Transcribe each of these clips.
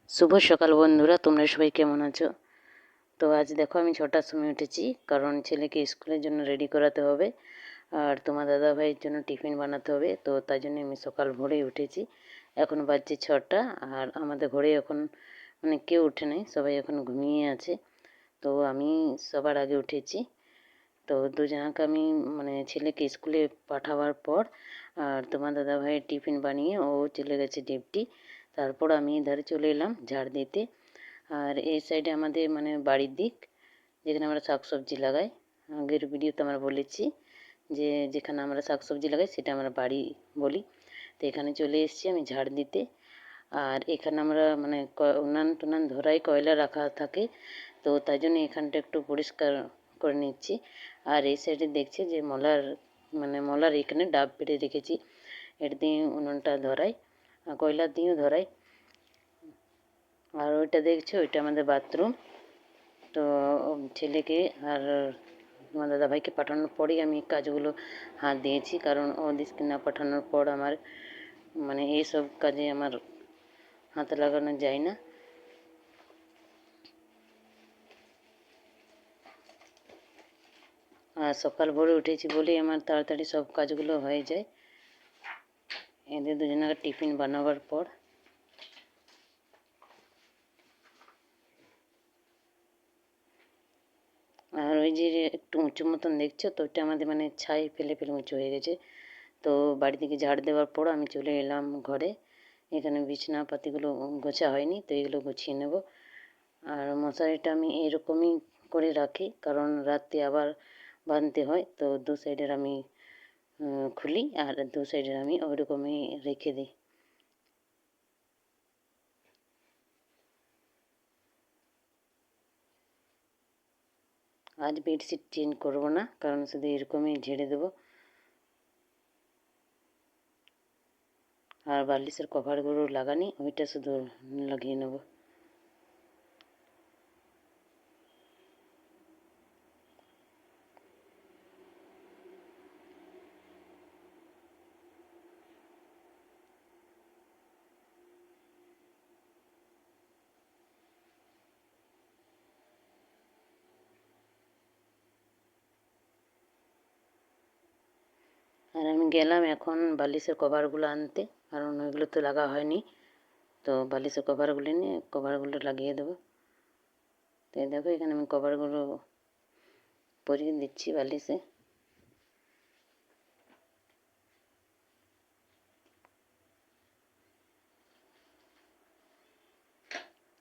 শুভ সকাল বন্ধুরা, তোমরা সবাই কেমন আছো? তো আজ দেখো আমি 6টার সময় উঠেছি, কারণ ছেলেকে স্কুলের জন্য রেডি করাতে হবে আর তোমার দাদা ভাইয়ের জন্য টিফিন বানাতে হবে। তো তাই জন্য আমি সকাল ভোরেই উঠেছি। এখন বাজছে 6টা আর আমাদের ঘরে এখন মানে কেউ উঠে নেই, সবাই এখন ঘুমিয়ে আছে। তো আমি সবার আগে উঠেছি। তো দুজনাকে আমি মানে ছেলেকে স্কুলে পাঠাবার পর আর তোমার দাদা ভাইয়ের টিফিন বানিয়ে ও চলে গেছে ডিউটি। তারপর আমি ধারে চলে এলাম ঝাড় দিতে। আর এই সাইডে আমাদের মানে বাড়ির দিক, যেখানে আমরা শাকসবজি লাগাই। আগের ভিডিওতে আমরা বলেছি যে যেখানে আমরা শাকসবজি লাগাই সেটা আমরা বাড়ি বলি। তো এখানে চলে এসেছি আমি ঝাড় দিতে। আর এখানে আমরা মানে উনান টুনান ধরাই কয়লা রাখা থাকে, তো তাই জন্য এখানটা একটু পরিষ্কার করে নিচ্ছি। আর এই সাইডে দেখছি যে মলার এখানে ডাব পেড়ে রেখেছি, এটা দিয়ে উনুনটা ধরাই, কয়লা দিয়েও ধরাই। আর ওইটা দেখছো, ওইটা আমাদের বাথরুম। তো ছেলেকে আর আমার দাদাভাইকে পাঠানোর পরেই আমি কাজগুলো হাত দিয়েছি, কারণ ওদেরকে না পাঠানোর পর আমার মানে এইসব কাজে আমার হাত লাগানো যায় না। আর সকাল ভোরে উঠেছি বলেই আমার তাড়াতাড়ি সব কাজগুলো হয়ে যায় এদের দুজনের টিফিন বানাবার পর। আর ওই যে একটু উঁচু মতন দেখছো তো, ওইটা আমাদের মানে ছাই ফেলে ফেলে উঁচু হয়ে গেছে। তো বাড়ি থেকে ঝাড় দেওয়ার পর আমি চলে এলাম ঘরে। এখানে বিছানাপাতিগুলো গোছা হয়নি, তো এগুলো গুছিয়ে নেব। আর মশারিটা আমি এরকমই করে রাখি, কারণ রাতে আবার বাঁধতে হয়। তো দু সাইডের আমি খুলি আর দু সাইডের আমি ওইরকমই রেখে দিই। আজ বেডশিট চেঞ্জ করবো না, কারণ শুধু এরকমই ঝেড়ে দেবো। আর বালিশের কভারগুলো লাগানি, ওইটা শুধু লাগিয়ে নেব। আর আমি গেলাম এখন বালিশের কভারগুলো আনতে, কারণ ওইগুলো তো লাগা হয়নি। তো বালিশের কভারগুলো নিয়ে কভারগুলো লাগিয়ে দেবো। তো দেখো এখানে আমি কভারগুলো পরিয়ে দিচ্ছি বালিশে।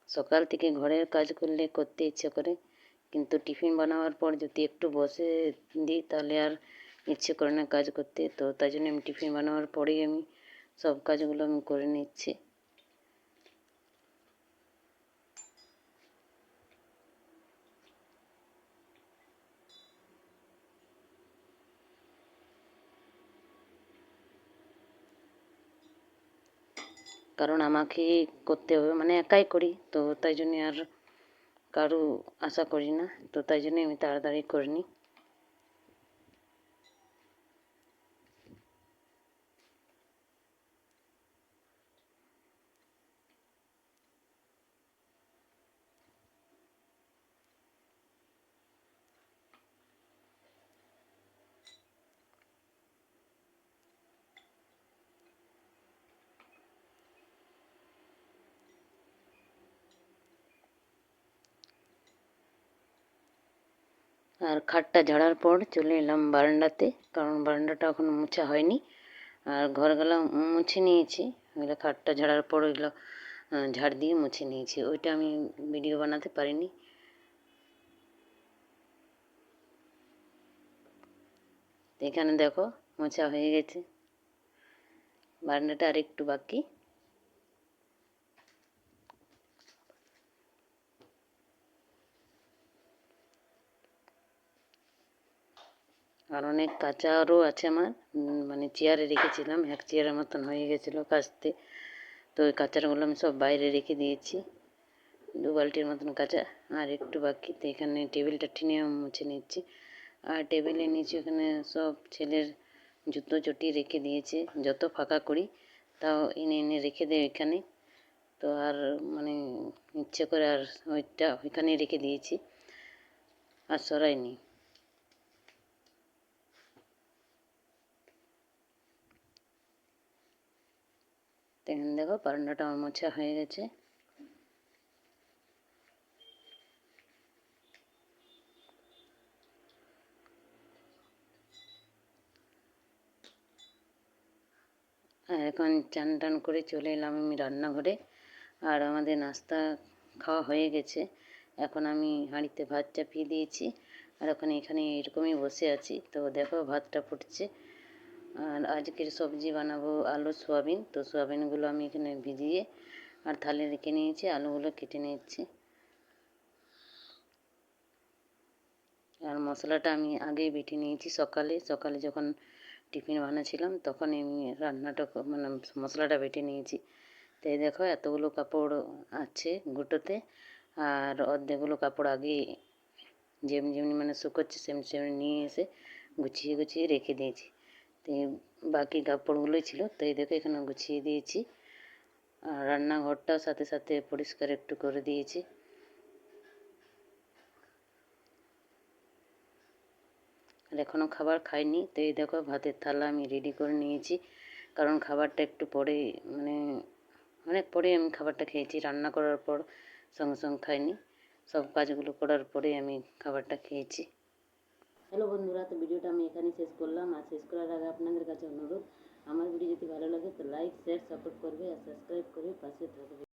সকাল থেকে ঘরের কাজ করলে করতে ইচ্ছে করে, কিন্তু টিফিন বানাবার পর যদি একটু বসে দিই তাহলে আর ইচ্ছে করে না কাজ করতে। তো তাই জন্য আমি টিফিন বানাবার পরেই আমি সব কাজগুলো আমি করে নিচ্ছি। কারণ আমাকে করতে হবে, মানে একাই করি, তো তাই জন্যে আর কারো আশা করি না। তো তাই জন্যে আমি তাড়াতাড়ি করে নিই। আর খাটটা ঝাড়ার পর চলে এলাম বারান্দাতে, কারণ বারান্দাটা এখন মোছা হয়নি। আর ঘরগুলো মুছে নিয়েছি, ওইগুলো খাটটা ঝাড়ার পর ওইগুলো ঝাড় দিয়ে মুছে নিয়েছি। ওইটা আমি ভিডিও বানাতে পারিনি। এখানে দেখো মোছা হয়ে গেছে, বারান্দাটা আর একটু বাকি। আর অনেক কাচারও আছে আমার, মানে চেয়ারে রেখেছিলাম, এক চেয়ারের মতন হয়ে গেছিলো কাচতে। তো ওই কাচারগুলো আমি সব বাইরে রেখে দিয়েছি, 2 বালতির মতন কাচা আর একটু বাকি। তো এখানে টেবিলটা টেনে মুছে নিচ্ছি। আর টেবিলের নিচে এখানে সব ছেলের জুতো চটি রেখে দিয়েছে, যত ফাঁকা করি তাও এনে এনে রেখে দেয় এখানে। তো আর মানে ইচ্ছে করে আর ওইটা ওইখানে রেখে দিয়েছি, আর সরাইনি। এখন দেখো বারান্দাটা আমার মোছা হয়ে গেছে। আর এখন চান টান করে চলে এলাম আমি রান্নাঘরে। আর আমাদের নাস্তা খাওয়া হয়ে গেছে। এখন আমি হাঁড়িতে ভাত চাপিয়ে দিয়েছি, আর এখানে এরকমই বসে আছি। তো দেখো ভাতটা ফুটছে। আর আজকের সবজি বানাবো আলু সোয়াবিন। তো সোয়াবিনগুলো আমি এখানে ভিজিয়ে আর থালে রেখে নিয়েছি, আলুগুলো কেটে নিয়েছি। আর মশলাটা আমি আগেই বেটে নিয়েছি, সকালে যখন টিফিন বানাচ্ছিলাম তখন আমি রান্নাটা মানে মশলাটা বেটে নিয়েছি। তাই দেখো এতগুলো কাপড় আছে গুঁটোতে, আর অর্ধেকগুলো কাপড় আগে যেমনি যেমনি মানে শুকোচ্ছে সেমনি সেমনি নিয়ে এসে গুছিয়ে গুছিয়ে রেখে দিয়েছি। তো বাকি কাপড়গুলোই ছিল, তো এই দেখো এখানে গুছিয়ে দিয়েছি। আর রান্নাঘরটাও সাথে সাথে পরিষ্কার একটু করে দিয়েছি। আর এখনও খাবার খাইনি। তো এই দেখো ভাতের থালা আমি রেডি করে নিয়েছি, কারণ খাবারটা একটু পরে মানে অনেক পরে আমি খাবারটা খেয়েছি, রান্না করার পর সঙ্গে সঙ্গে খাইনি। সব কাজগুলো করার পরে আমি খাবারটা খেয়েছি। হ্যালো বন্ধুরা, তো ভিডিওটা আমি এখানেই শেষ করলাম। আর শেষ করার আগে আপনাদের কাছে অনুরোধ, আমার ভিডিও যদি ভালো লাগে তো লাইক শেয়ার সাপোর্ট করবে আর সাবস্ক্রাইব করে পাশে থাকবে।